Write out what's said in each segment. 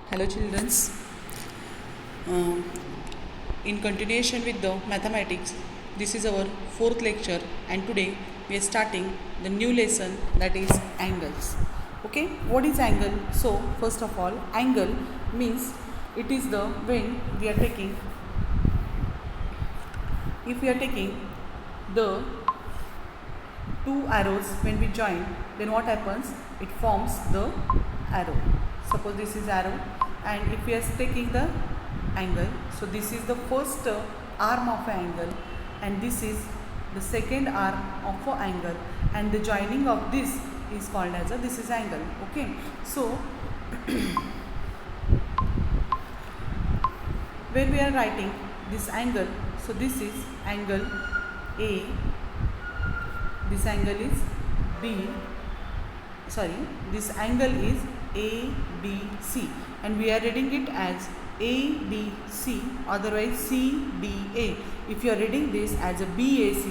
Hello children. Uh, in continuation with the mathematics, this is our fourth lecture and today we are starting the new lesson, that is angles. Okay, what is angle? So first of all, angle means it is the when we are taking, if we are taking the two arrows, when we join, then what happens? It forms the arrow. Suppose this is arrow, and if we are taking the angle, so this is the first arm of an angle and this is the second arm of an angle, and the joining of this is called as a, this is angle. Okay, so when we are writing this angle, so this is angle A, this angle is B, this angle is ABC, and we are reading it as ABC, otherwise CBA. If you are reading this as a BAC,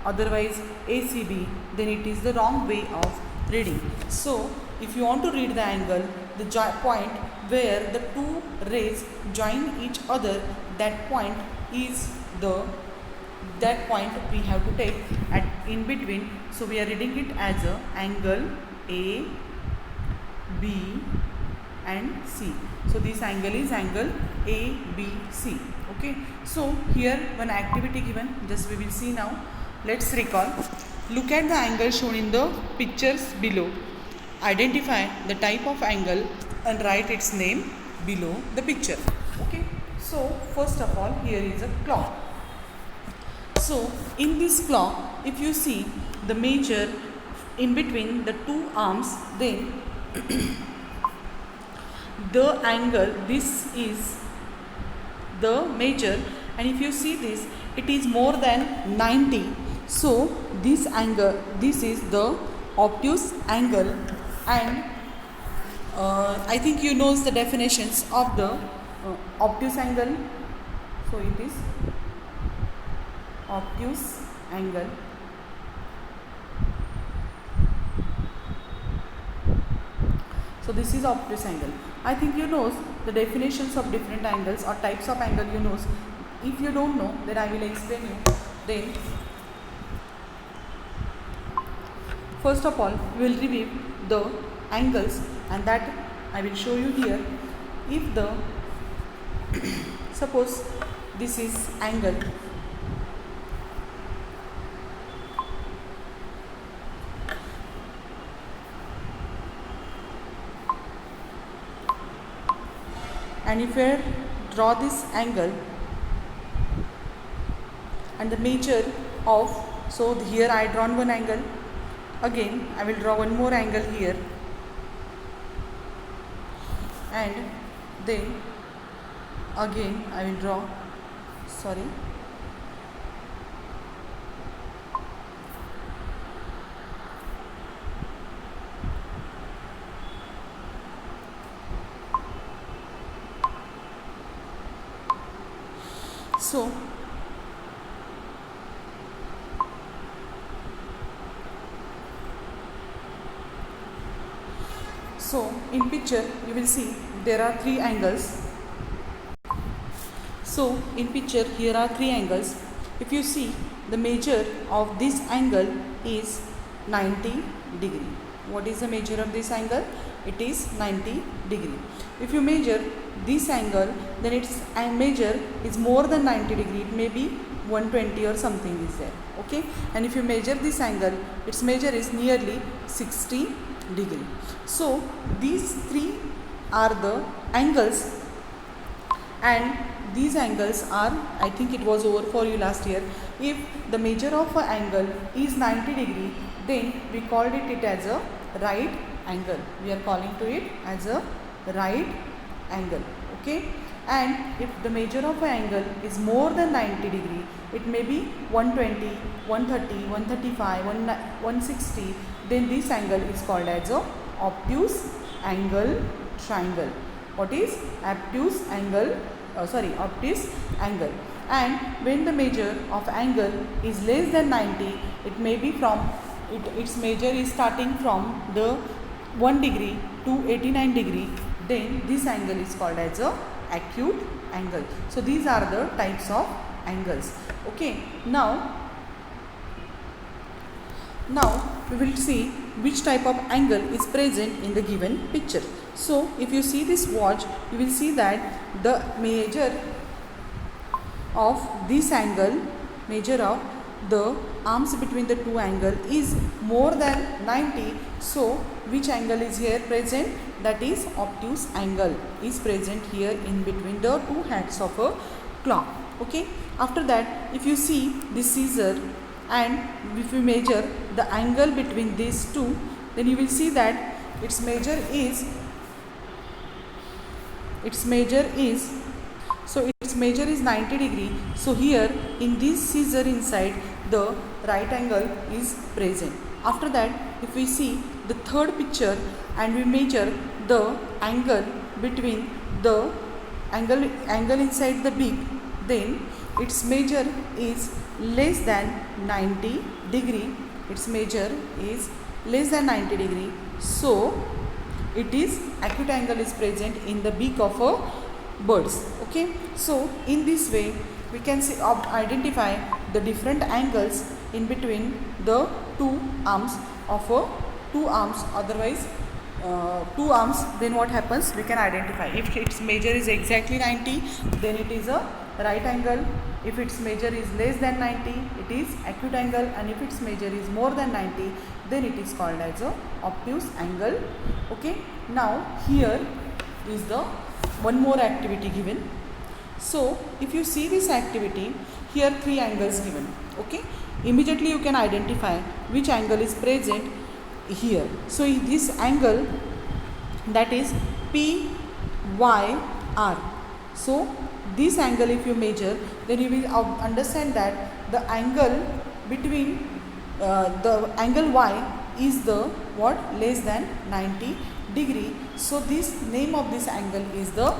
otherwise ACB, then it is the wrong way of reading. So if you want to read the angle, the point where the two rays join each other, that point is that point we have to take at in between. So we are reading it as a angle A, B and C. So this angle is angle ABC. Okay, so here one activity given, just we will see now. Let's recall. Look at the angle shown in the pictures below. Identify the type of angle and write its name below the picture. Okay, so first of all, here is a clock. So in this clock, if you see the measure in between the two arms, then the angle, this is the measure, and if you see this, it is more than 90. So this angle, this is the obtuse angle, and I think you know the definitions of the obtuse angle. So it is obtuse angle. So this is obtuse angle. I think you know the definitions of different angles or types of angle, you know. If you don't know, then I will explain you. Then first of all, we will review the angles, and that I will show you here. If the suppose this is angle, and if I draw this angle and the measure of, so here I drawn one angle, again I will draw one more angle here, and then again I will draw, so in picture you will see there are three angles. So in picture here are three angles. If you see, the measure of this angle is 90 degree. What is the measure of this angle? It is 90 degree. If you measure this angle, then its measure is more than 90 degree. It may be 120 or something is there. Okay, and if you measure this angle, its measure is nearly 60 degree. So these three are the angles, and these angles are, I think it was over for you last year. If the measure of an angle is 90 degree, then we called it as a right angle. We are calling to it as a right angle. Okay, and if the measure of an angle is more than 90 degree, it may be 120, 130, 135, 160, then this angle is called as a obtuse angle triangle. What is obtuse angle? Obtuse angle. And when the measure of angle is less than 90, it may be from its measure is starting from the 1 degree to 89 degree, then this angle is called as a acute angle. So these are the types of angles. Okay, now we will see which type of angle is present in the given picture. So if you see this watch, you will see that the measure of this angle, measure of the arms between the two angle is more than 90. So which angle is here present? That is obtuse angle is present here in between the two hands of a clock. Okay, after that, if you see this scissor and if you measure the angle between these two, then you will see that its measure is its measure is 90 degree. So here in this scissor inside the right angle is present. After that, if we see the third picture and we measure the angle between the angle inside the beak, then its measure is less than 90 degree. Its measure is less than 90 degree. So it is acute angle is present in the beak of a birds. Okay, so in this way we can see identify the different angles in between the two arms of a two arms. Otherwise two arms, then what happens, we can identify if its measure is exactly 90, then it is a right angle. If its measure is less than 90, it is acute angle, and if its measure is more than 90, then it is called as a obtuse angle. Okay, now here is the one more activity given. So if you see this activity, here three angles given. Okay, immediately you can identify which angle is present here. So this angle, that is PYR. So this angle if you measure, then you will understand that the angle between the angle Y is the what, less than 90 degree. So this name of this angle is the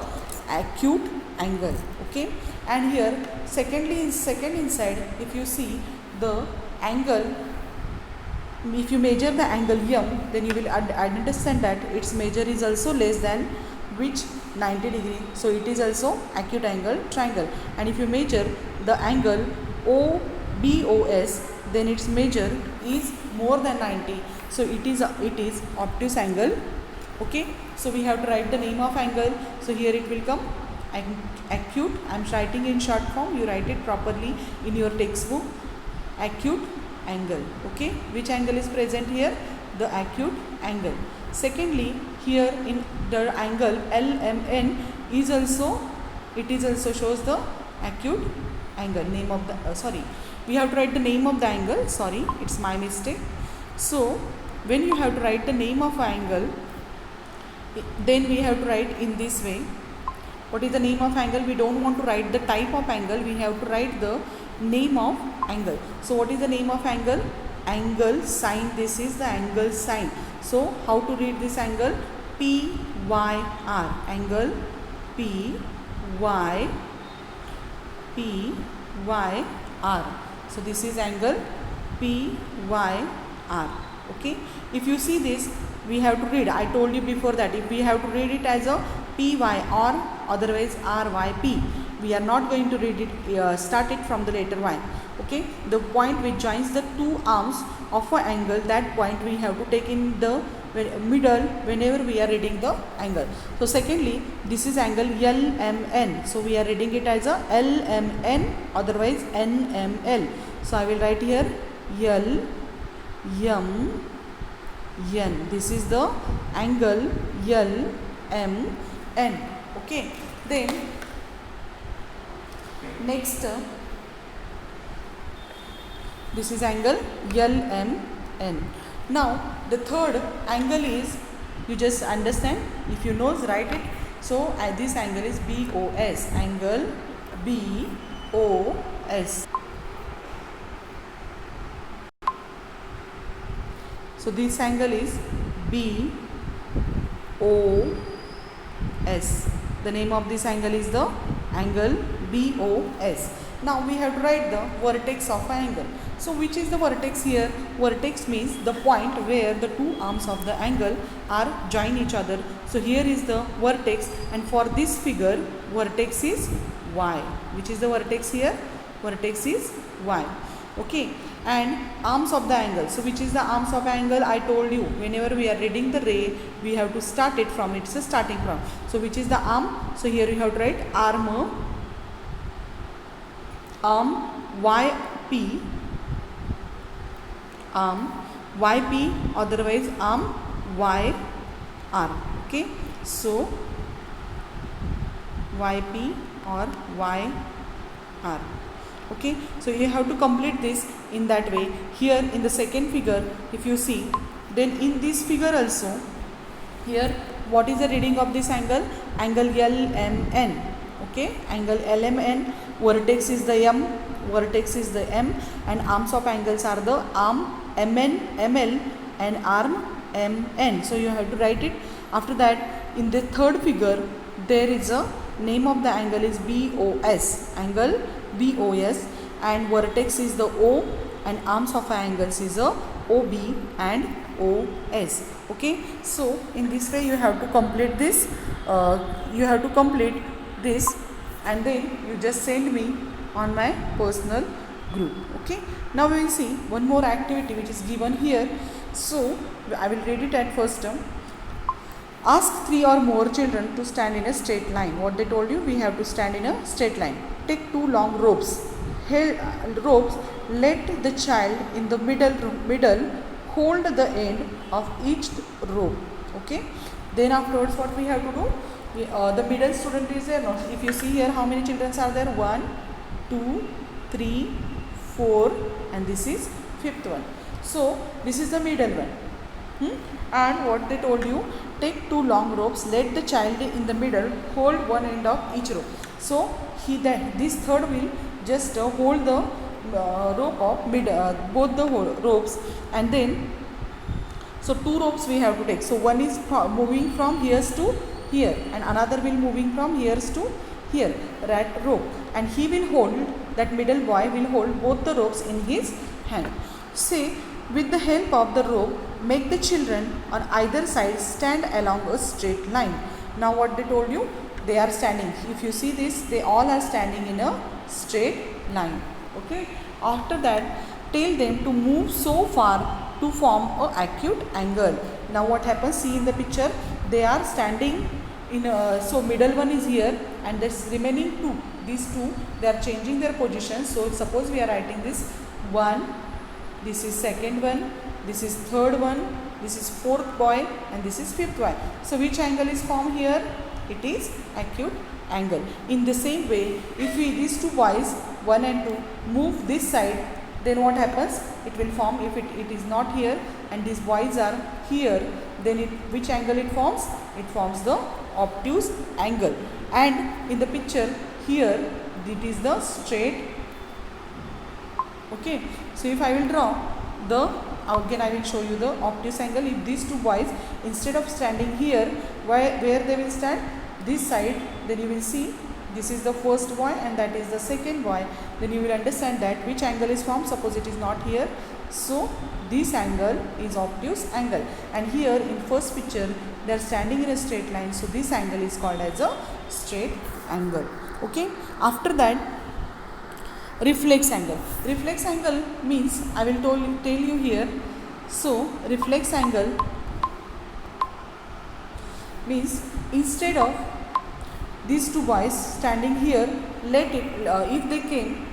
acute angle. Okay, and here second inside, if you see the angle, if you measure the angle M, then you will understand that its measure is also less than which 90 degree. So it is also acute angle triangle. And if you measure the angle OBOS, then its measure is more than 90. So it is obtuse angle. Okay, so we have to write the name of angle. So here it will come acute. I am writing in short form, you write it properly in your textbook. Acute angle. Okay, which angle is present here? The acute angle. Secondly, here in the angle LMN is also, it is also shows the acute angle. Name of the we have to write the name of the angle. Sorry, it's my mistake. So when you have to write the name of angle, then we have to write in this way. What is the name of angle? We don't want to write the type of angle, we have to write the name of angle. So what is the name of angle? Angle sine. This is the angle sine. So how to read this angle? PYR. Angle PYR. So this is angle PYR. Okay, if you see this, we have to read, I told you before that if we have to read it as a PY or otherwise RYP, we are not going to read it start it from the letter Y. Okay, the point which joins the two arms of an angle, that point we have to take in the middle whenever we are reading the angle. So secondly, this is angle LMN, so we are reading it as a LMN, otherwise NML. So I will write here LMN. This is the angle LMN. Okay, then next this is angle LMN. Now the third angle is, you just understand, if you know, write it. So this angle is BOS, angle BOS. So this angle is BOS. The name of this angle is the angle BOS. Now we have to write the vertex of an angle. So which is the vertex here? Vertex means the point where the two arms of the angle are join each other. So here is the vertex, and for this figure vertex is y. Which is the vertex here? Vertex is y. Okay, and arms of the angle. So which is the arms of angle? I told you, whenever we are reading the ray, we have to start it from its starting point. So which is the arm? So here you have to write arm YP, YP, otherwise arm YR. Okay, so YP or YR. Okay, so you have to complete this in that way. Here in the second figure, if you see, then in this figure also, here what is the reading of this angle? Angle LMN. Okay, angle LMN, vertex is the M, vertex is the M, and arms of angles are the arm MN, ML, and arm MN. So you have to write it. After that, in the third figure, there is a name of the angle is BOS, angle BOS, and vertex is the O, and arms of angles is a OB and OS. Okay, so in this way you have to complete this. And then you just send me on my personal group. Okay, now we will see one more activity which is given here. So I will read it at first term. Ask 3 or more children to stand in a straight line. What they told you, we have to stand in a straight line. Take 2 long ropes. Let the child in the middle hold the end of each rope. Okay. Then afterwards, what we have to do? The middle student is there. No. If you see here, how many children are there? 1, 2, 3, 4, and this is 5th one. So this is the middle one. And what they told you, take 2 long ropes, let the child in the middle hold one end of each rope. So this third will just hold the rope of both the ropes, and then so 2 ropes we have to take. So one is moving from here to here, and another will moving from here to here, that rope, and he will hold, that middle boy will hold both the ropes in his hand. Say, with the help of the rope, make the children on either side stand along a straight line. Now what they told you, they are standing. If you see this, they all are standing in a straight line. Okay. After that, tell them to move so far to form an acute angle. Now what happens? See in the picture, they are standing in a, so middle one is here, and this remaining 2, these 2, they are changing their position. So suppose we are writing this 1, this is second one, this is third one, this is 4th boy, and this is 5th boy. So which angle is formed here? It is acute angle. In the same way, if these 2 boys 1 and 2 move this side, then what happens? It will form, if it is not here and these boys are here, then which angle it forms? It forms the obtuse angle. And in the picture here, it is the straight. Okay, so if I will draw again I will show you the obtuse angle. If these 2 boys, instead of standing here, where they will stand? This side, then you will see this is the first boy and that is the second boy. Then you will understand that which angle is formed. Suppose it is not here, so this angle is obtuse angle. And here in first picture, they are standing in a straight line, so this angle is called as a straight angle. Okay. After that, reflex angle. Reflex angle means, I will tell you here. So reflex angle means, instead of these 2 boys standing here, let it if they came,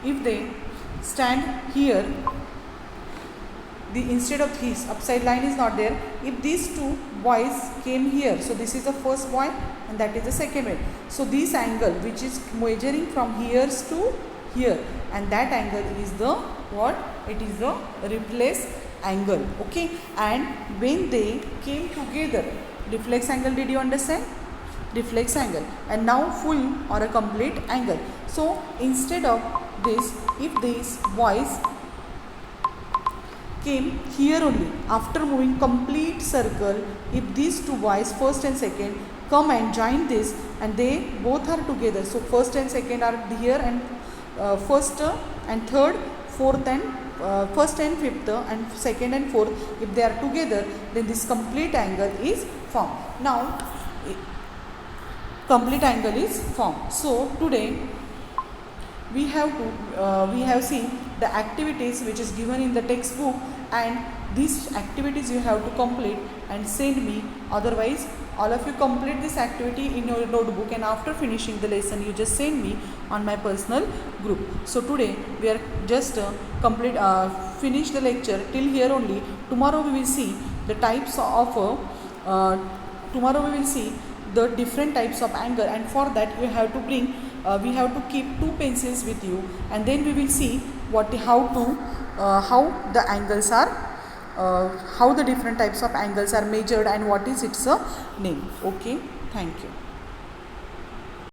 if they stand here, instead of this upside line is not there, if these 2 boys came here, so this is the first boy and that is the second boy. So this angle which is measuring from here to here, and that angle is the what? It is the reflex angle. Okay. And when they came together, reflex angle, did you understand? Reflex angle. And now full or a complete angle. So instead of this, if these boys came here only, after moving complete circle, if these 2 boys, first and second, come and join this, and they both are together, so first and second are here and first and third, fourth and first and fifth and second and fourth, if they are together, then this complete angle is formed. Now complete angle is formed. So today we have seen the activities which is given in the textbook, and these activities you have to complete and send me. Otherwise, all of you complete this activity in your notebook, and after finishing the lesson you just send me on my personal group. So today we are just finish the lecture till here only. Tomorrow we will see the types of tomorrow we will see the different types of angle, and for that you have to bring we have to keep 2 pencils with you, and then we will see how the angles are how the different types of angles are measured and what is its name. Okay, thank you.